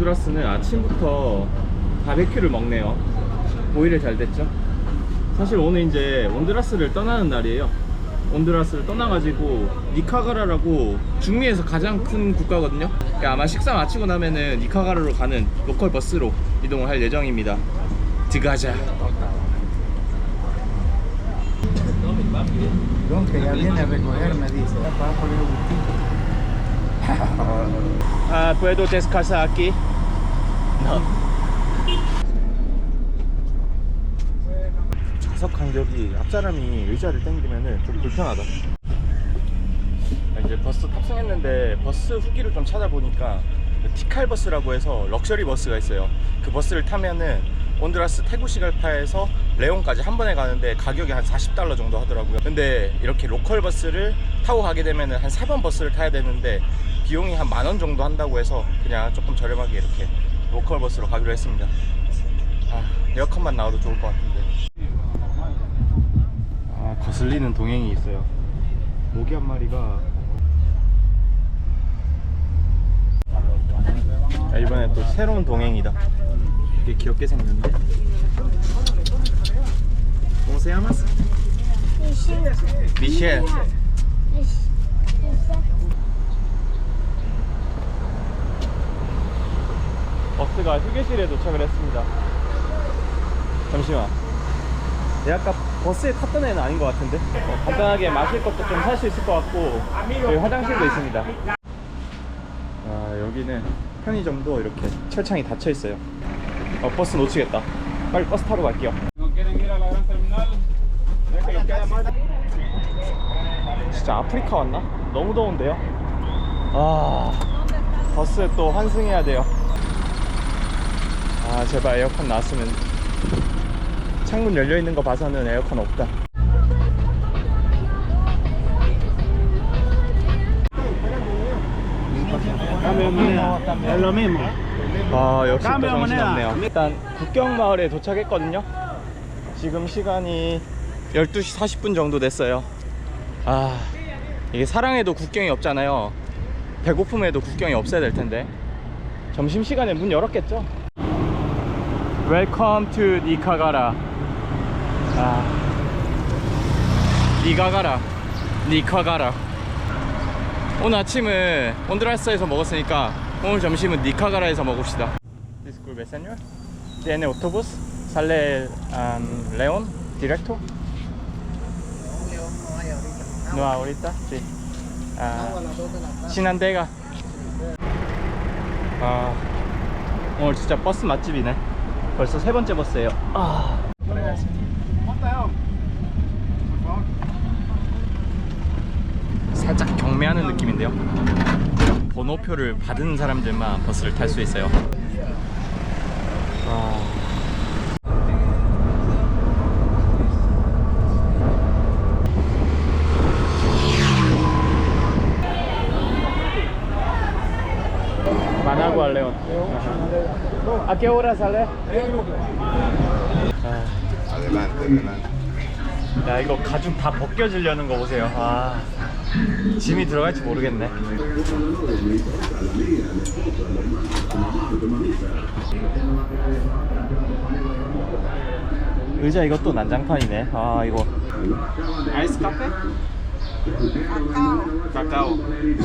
온두라스는 아침부터 바베큐를 먹네요. 오히려 잘 됐죠. 사실 오늘 이제 온두라스를 떠나는 날이에요. 온두라스를 떠나가지고 니카가라라고 중미에서 가장 큰 국가거든요. 아마 식사 마치고 나면은 니카가라로 가는 로컬 버스로 이동을 할 예정입니다. 들어가자. Que ya viene a recogerme, dice. Va a poner un 아, puedo descansar aquí? No. 좌석 간격이 앞사람이 의자를 당기면은 좀 불편하다. 이제 버스 탑승했는데 버스 후기를 좀 찾아보니까 티칼 버스라고 해서 럭셔리 버스가 있어요. 그 버스를 타면은 온두라스 테구시갈파에서 레온까지 한 번에 가는데 가격이 한 $40 정도 하더라고요. 근데 이렇게 로컬 버스를 타고 가게 되면은 한 3번 버스를 타야 되는데 비용이 한 $10,000 정도 한다고 해서 그냥 조금 저렴하게 이렇게 로컬 버스로 가기로 했습니다. 아, 에어컨만 나와도 좋을 것 같은데. 아, 거슬리는 동행이 있어요. 모기 한 마리가. 아, 이번에 또 새로운 동행이다. 되게 귀엽게 생겼는데. ¿Cómo se llamas? Michelle. 버스가 휴게실에 도착을 했습니다. 잠시만. 내가 아까 버스에 탔던 애는 아닌 것 같은데. 간단하게 마실 것도 좀 살 수 있을 것 같고 여기 화장실도 있습니다. 아, 여기는 편의점도 이렇게 철창이 닫혀 있어요. 버스 놓치겠다. 빨리 버스 타러 갈게요. 진짜 아프리카 왔나? 너무 더운데요? 아, 버스 또 환승해야 돼요. 아, 제발 에어컨 나왔으면. 창문 열려있는 거 봐서는 에어컨 없다. 아, 역시 또 정신없네요. 일단 국경마을에 도착했거든요. 지금 시간이 12시 40분 정도 됐어요. 아, 이게 사랑에도 국경이 없잖아요. 배고픔에도 국경이 없어야 될 텐데. 점심시간에 문 열었겠죠? Welcome to 니카가라. 아, 니카가라. 오늘 아침은 온두라스에서 먹었으니까 오늘 점심은 니카가라에서 먹읍시다. Disculpe, señor. ¿Tiene autobús? ¿Sale León directo? No ahorita. Sí. 신한대가. 아, 오늘 진짜 버스 맛집이네. 벌써 3번째 버스예요. 아. 살짝 경매하는 느낌인데요. 번호표를 받은 사람들만 버스를 탈 수 있어요. 와. Managua, León. ¿A qué hora sale? Adelante. 야, 이거 가죽 다 벗겨지려는 거 보세요. 아, 짐이 들어갈지 모르겠네. 의자 이것도 난장판이네. 아, 이거 아이스 카페? 카카오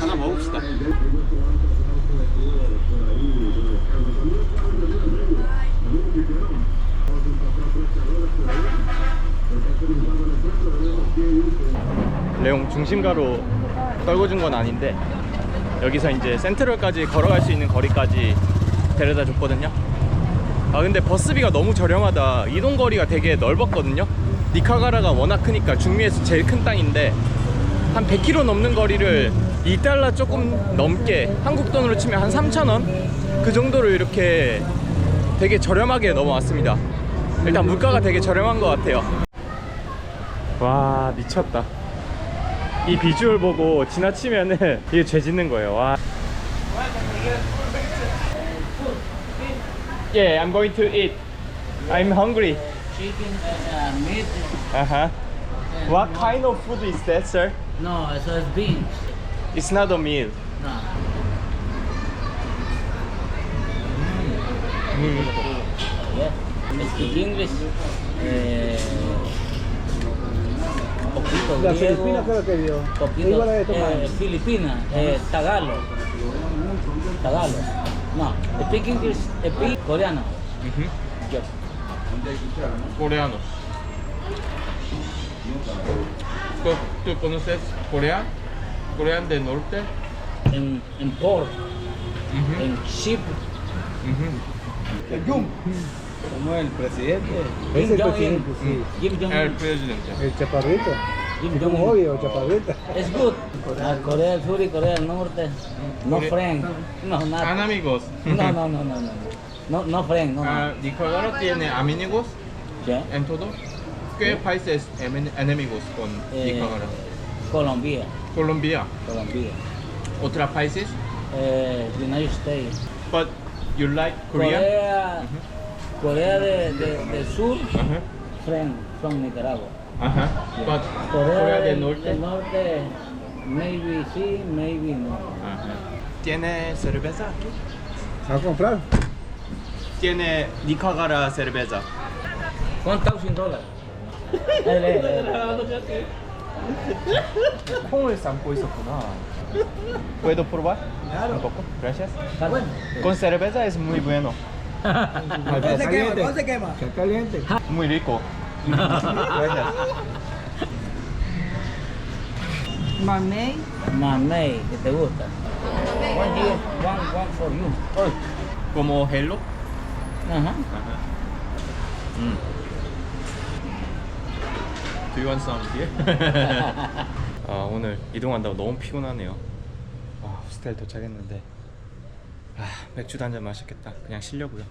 하나 먹읍시다. 레옹 중심가로 떨궈준 건 아닌데 여기서 이제 센트럴까지 걸어갈 수 있는 거리까지 데려다 줬거든요. 아, 근데 버스비가 너무 저렴하다. 이동 거리가 되게 넓었거든요. 니카가라가 워낙 크니까 중미에서 제일 큰 땅인데 한 100km 넘는 거리를 $2 조금 넘게, 한국 돈으로 치면 한 3,000원? 그 정도로 이렇게 되게 저렴하게 넘어왔습니다. 일단 물가가 되게 저렴한 것 같아요. 와, 미쳤다. 이 비주얼 보고 지나치면은 이게 죄 짓는 거예요. 와. Yeah, I'm going to eat. I'm hungry. Chicken, meat. Uh-huh. What kind of food is that, sir? No, so it's beans. It's not a meal. No. Yes. Speak English. Poquito La griego. Filipina creo que vio. Poquito, Igual la de Tomás. Filipina, Tagalog. Tagalog. No, speak English, speak coreano. Yes. Coreano. ¿Tú conoces Corea? Corea del Norte. En port, en ship. El Jung. Como el presidente. Es el Jong-un. presidente, sí. Kim El Jong-un. presidente. El chaparrito. Kim Es como Jong-un. obvio, chaparrito. Es good. Corea del Sur y Corea del Norte. No Corea- friend. No, nada. ¿Han amigos? No friend, no. Nicaragua tiene amigos ¿Qué? en todo. ¿Qué países enemigos con Nicaragua? Colombia. Colombia. Colombia. ¿Otros países? United States. But you like Korea? Corea del Sur, Ajá. friend from Nicaragua. Ajá. But Corea del Norte. Del Norte, maybe sí, maybe no. Ajá. ¿Tiene cerveza aquí? ¿Va a comprar? Tiene Nicaragua cerveza. $1,000. 콩을 삶고 있었구나. ¿Puedo probar? Un poco. Gracias. Está bueno. Con cerveza es muy bueno. Se quema, se quema. Está caliente. Muy rico. Gracias. Mamey. Mamey, que te gusta. One here, one for you. Como hello. Ajá. Do you want some beer? 아, 오늘 이동한다고 너무 피곤하네요. 아, 호스텔 도착했는데 맥주도 한잔 마셨겠다. 그냥 쉬려고요.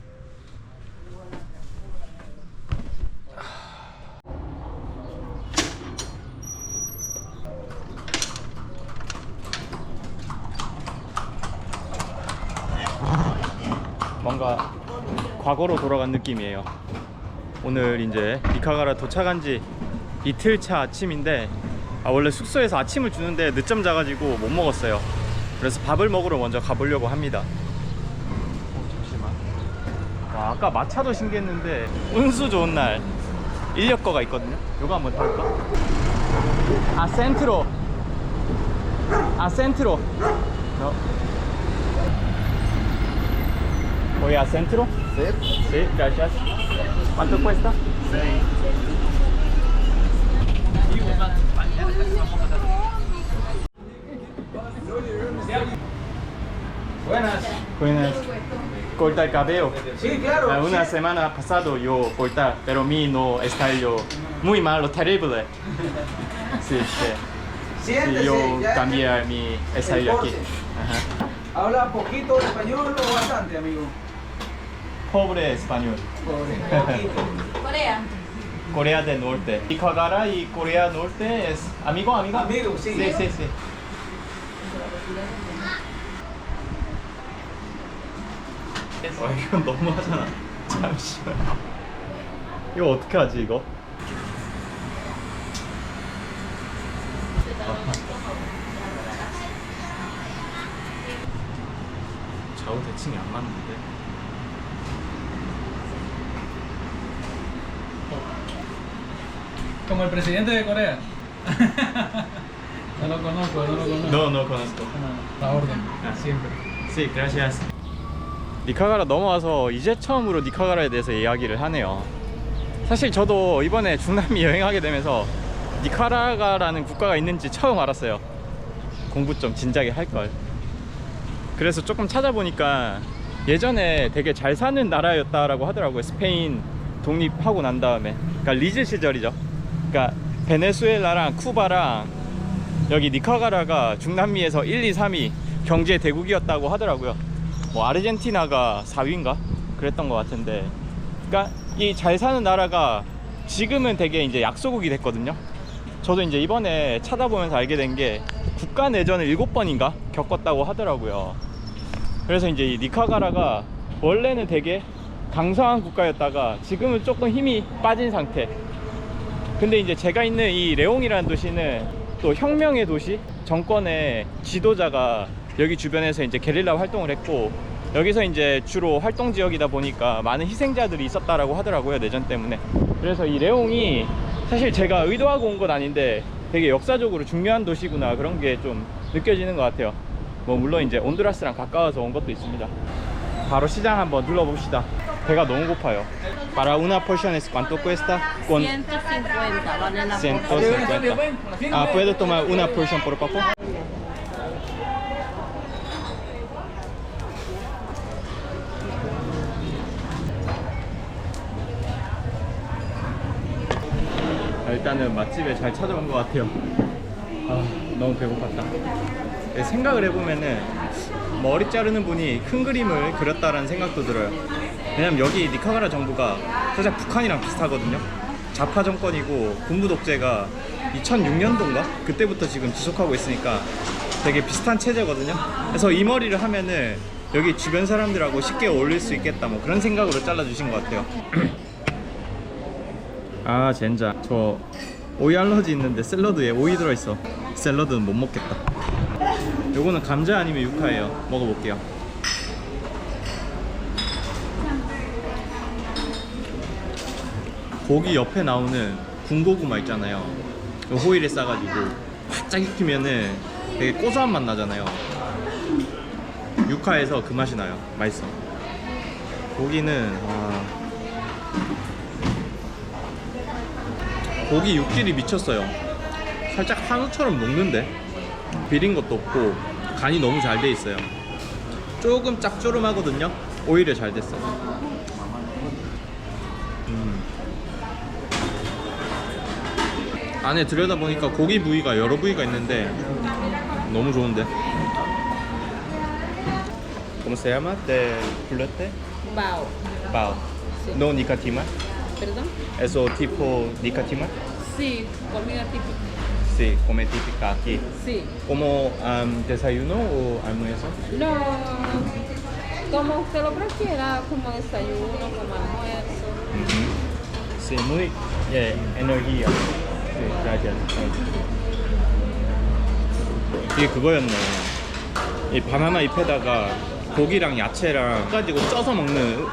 뭔가 과거로 돌아간 느낌이에요. 오늘 이제 니카가라 도착한 지 이틀 차 아침인데 원래 숙소에서 아침을 주는데 늦잠 자가지고 못 먹었어요. 그래서 밥을 먹으러 먼저 가보려고 합니다. 잠시만. 와, 아까 마차도 신기했는데 운수 좋은 날 인력거가 있거든요. 요거 한번 타볼까? 아, 센트로. 아, 센트로. Voy a centro. Sí, gracias. ¿Cuánto cuesta? Buenas. Buenas. Corta el cabello. Sí, claro. Una semana pasado yo cortar, pero mi no está yo muy malo, terrible. Sí, sí. Siéntese. Y yo ya cambié mi style aquí. porte. Ajá. ¿Habla poquito español o bastante, amigo? Pobre español. Poquito. Corea. Corea del Norte. Nicaragua y Corea del Norte es amigo, amigo. Amigo, sí. Sí, sí, sí. 이건 너무하잖아. 잠시만. 이거 어떻게 하지 이거? 좌우 대칭이 안 맞는데. Como el presidente de Corea. No lo conozco, no lo conozco. No, no conozco. La orden, Ah. siempre. Sí, gracias. 니카가라 넘어와서 이제 처음으로 니카가라에 대해서 이야기를 하네요. 사실 저도 이번에 중남미 여행하게 되면서 니카라가라는 국가가 있는지 처음 알았어요. 공부 좀 진작에 할걸. 그래서 조금 찾아보니까 예전에 되게 잘 사는 나라였다라고 하더라고요. 스페인 독립하고 난 다음에. 그러니까 리즈 시절이죠. 그러니까 베네수엘라랑 쿠바랑 여기 니카가라가 중남미에서 1, 2, 3위 경제 대국이었다고 하더라고요. 뭐 아르헨티나가 4위인가? 그랬던 것 같은데, 그러니까 이 잘 사는 나라가 지금은 되게 이제 약소국이 됐거든요. 저도 이제 이번에 찾아보면서 알게 된 게 국가 내전을 7번인가 겪었다고 하더라고요. 그래서 이제 이 니카가라가 원래는 되게 강성한 국가였다가 지금은 조금 힘이 빠진 상태. 근데 이제 제가 있는 이 레옹이라는 도시는 또 혁명의 도시, 정권의 지도자가 여기 주변에서 이제 게릴라 활동을 했고, 여기서 이제 주로 활동 지역이다 보니까 많은 희생자들이 있었다라고 하더라고요, 내전 때문에. 그래서 이 레옹이 사실 제가 의도하고 온 건 아닌데 되게 역사적으로 중요한 도시구나, 그런 게 좀 느껴지는 것 같아요. 뭐 물론 이제 온두라스랑 가까워서 온 것도 있습니다. 바로 시장 한번 둘러봅시다. 배가 너무 고파요. Para una porción es cuánto cuesta? Con 150 vale la 150. Ah, ¿puedo tomar una porción por favor? 일단은 맛집에 잘 찾아온 것 같아요. 아, 너무 배고팠다. 생각을 해보면은 머리 자르는 분이 큰 그림을 그렸다라는 생각도 들어요. 왜냐면 여기 니카가라 정부가 살짝 북한이랑 비슷하거든요. 좌파 정권이고 군부 독재가 2006년도인가? 그때부터 지금 지속하고 있으니까 되게 비슷한 체제거든요. 그래서 이 머리를 하면은 여기 주변 사람들하고 쉽게 어울릴 수 있겠다, 뭐 그런 생각으로 잘라주신 것 같아요. 아 젠장, 저 오이 알러지 있는데 샐러드에 오이 들어있어. 샐러드는 못 먹겠다. 요거는 감자 아니면 유카예요. 먹어볼게요. 고기 옆에 나오는 군고구마 있잖아요. 그 호일에 싸가지고 활짝 익히면은 되게 고소한 맛 나잖아요. 유카에서 그 맛이 나요. 맛있어. 고기는 고기 육질이 미쳤어요. 살짝 한우처럼 녹는데 비린 것도 없고 간이 너무 잘 돼 있어요. 조금 짭조름하거든요. 오히려 잘 됐어. 안에 들여다보니까 고기 부위가 여러 부위가 있는데 너무 좋은데. ¿Cómo se llama? ¿De filete? Bao. Bao. No nicotina. ¿Perdón? Eso tipo nicotina. Sí, comida típica. Sí, come típica aquí. Sí. ¿Como desayuno o almuerzo? No, como usted lo prefiera, como desayuno, como almuerzo. Sí, muy energía. Sí, gracias. 이게 그거였네. 이 바나나 잎에다가 고기랑 야채랑 가지고 쪄서 먹는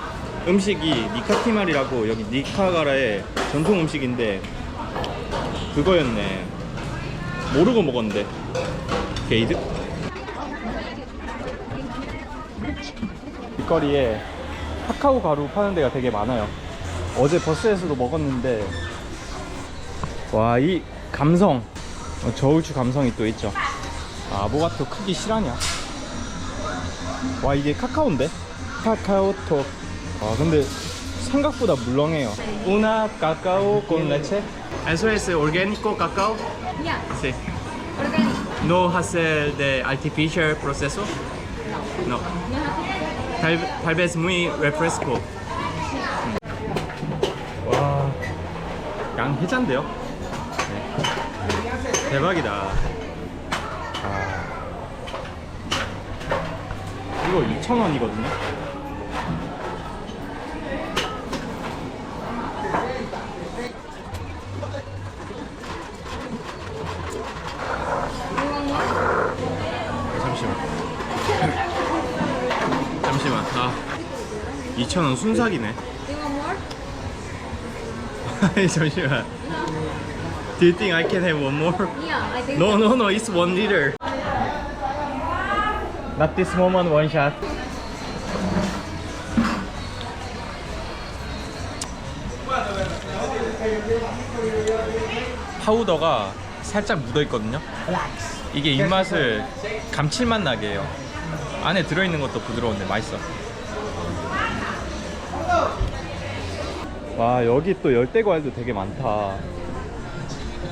음식이 니카티말이라고, 여기 니카가라의 전통 음식인데 그거였네. 모르고 먹었는데. 게이드? 이 거리에 카카오 가루 파는 데가 되게 많아요. 어제 버스에서도 먹었는데, 와, 이 감성, 저울추 감성이 또 있죠. 아보가토 크기 실화냐? 와, 이게 카카오인데? 카카오톡. 와, 근데 생각보다 물렁해요. Una cacao con leche. ¿Eso es orgánico cacao? Ya, Sí. orgánico. No hacer de artificial proceso? No. Tal vez muy refresco. 와, 양 해잔데요? 네. 대박이다. 이거 2,000원이거든요. 잠시만. 2,000원 순삭이네. ¿Tengo amor? 잠시만. Do you think I can have one more? Yeah, I think No, it's 1 liter. Not this moment, one shot. 파우더가 살짝 묻어있거든요. 이게 입맛을 감칠맛 나게 해요. 안에 들어있는 것도 부드러운데 맛있어. 와, 여기 또 열대과일도 되게 많다.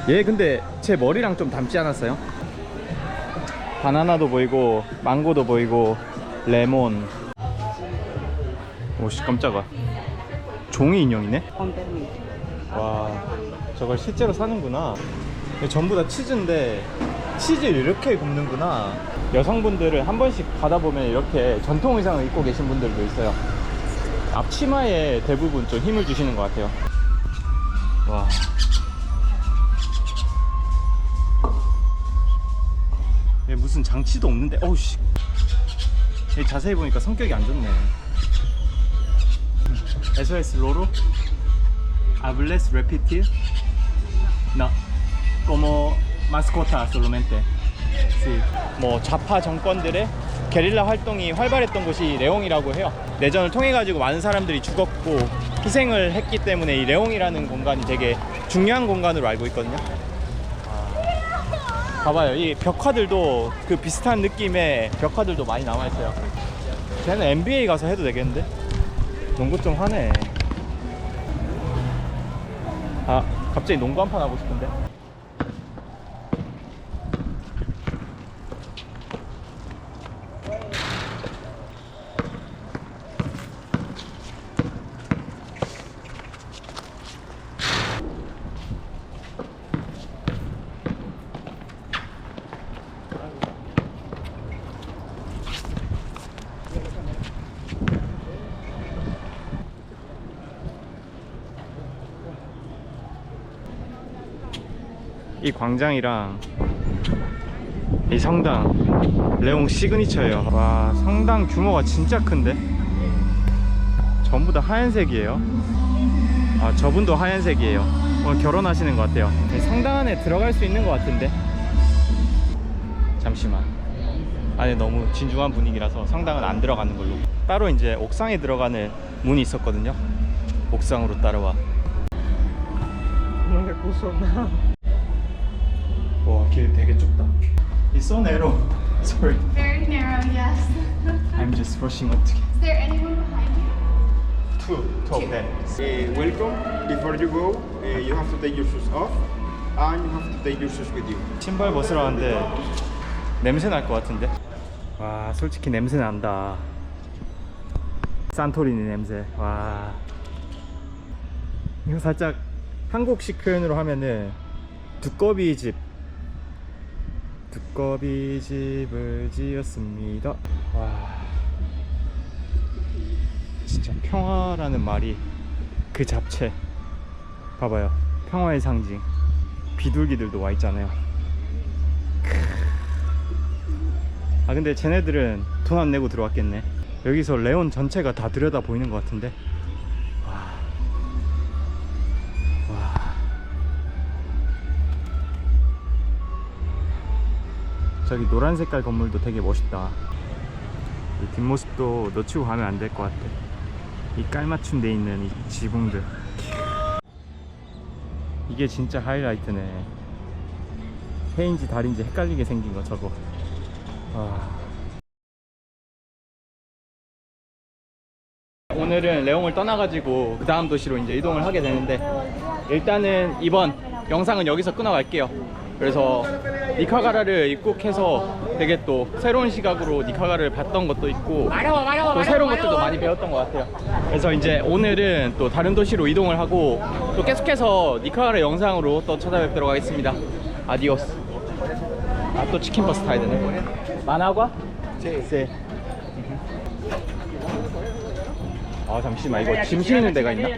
얘 근데 제 머리랑 좀 닮지 않았어요? 바나나도 보이고 망고도 보이고 레몬. 오씨, 깜짝아. 종이 인형이네? 와, 저걸 실제로 사는구나. 전부 다 치즈인데 치즈를 이렇게 굽는구나. 여성분들은 한 번씩 가다 보면 이렇게 전통 의상을 입고 계신 분들도 있어요. 앞치마에 대부분 좀 힘을 주시는 것 같아요. 와, 얘 무슨 장치도 없는데, 어우씨, 자세히 보니까 성격이 안 좋네. SOS Loro ¿Hablas repetir? No, como mascota solamente. Sí. 뭐 좌파 정권들의 게릴라 활동이 활발했던 곳이 레옹이라고 해요. 내전을 통해 가지고 많은 사람들이 죽었고 희생을 했기 때문에 이 레옹이라는 공간이 되게 중요한 공간으로 알고 있거든요. 봐봐요, 이 벽화들도 그 비슷한 느낌의 벽화들도 많이 남아있어요. 쟤는 NBA 가서 해도 되겠는데? 농구 좀 하네. 아, 갑자기 농구 한 판 하고 싶은데? 이 광장이랑 이 성당 레옹 시그니처예요. 와, 성당 규모가 진짜 큰데? 전부 다 하얀색이에요. 아, 저분도 하얀색이에요. 오늘 결혼하시는 것 같아요. 이 성당 안에 들어갈 수 있는 것 같은데? 잠시만. 안에 너무 진중한 분위기라서 성당은 안 들어가는 걸로. 따로 이제 옥상에 들어가는 문이 있었거든요. 옥상으로 따라와. 와, 길 되게 좁다. It's so narrow. Sorry. Very narrow, yes. I'm just rushing up to get Is there anyone behind you? two of them. Welcome. Before you go, you have to take your shoes off, and you have to take your shoes with you. 신발 벗으러 왔는데 냄새 날 것 같은데? 와, 솔직히 냄새 난다. 산토리니 냄새. 와, 이거 살짝 한국식 표현으로 하면은 두꺼비 집을 지었습니다. 와, 진짜 평화라는 말이 그 잡채. 봐봐요, 평화의 상징 비둘기들도 와 있잖아요. 아, 근데 쟤네들은 돈 안 내고 들어왔겠네. 여기서 레온 전체가 다 들여다 보이는 것 같은데. 와. 저기 노란 색깔 건물도 되게 멋있다. 이 뒷모습도 놓치고 가면 안 될 것 같아. 이 깔맞춤 돼 있는 이 지붕들. 이게 진짜 하이라이트네. 해인지 달인지 헷갈리게 생긴 거 저거. 오늘은 레옹을 떠나가지고 그 다음 도시로 이제 이동을 하게 되는데, 일단은 이번 영상은 여기서 끊어갈게요. 그래서 니카가라를 입국해서 되게 또 새로운 시각으로 니카가라를 봤던 것도 있고 또 새로운 것들도 많이 배웠던 것 같아요. 그래서 이제 오늘은 또 다른 도시로 이동을 하고 또 계속해서 니카가라 영상으로 또 찾아뵙도록 하겠습니다. 아디오스. 아, 또 치킨 버스 타야 되네. 마나과? 네. 아, 잠시만, 이거 짐 실는 데가 있나?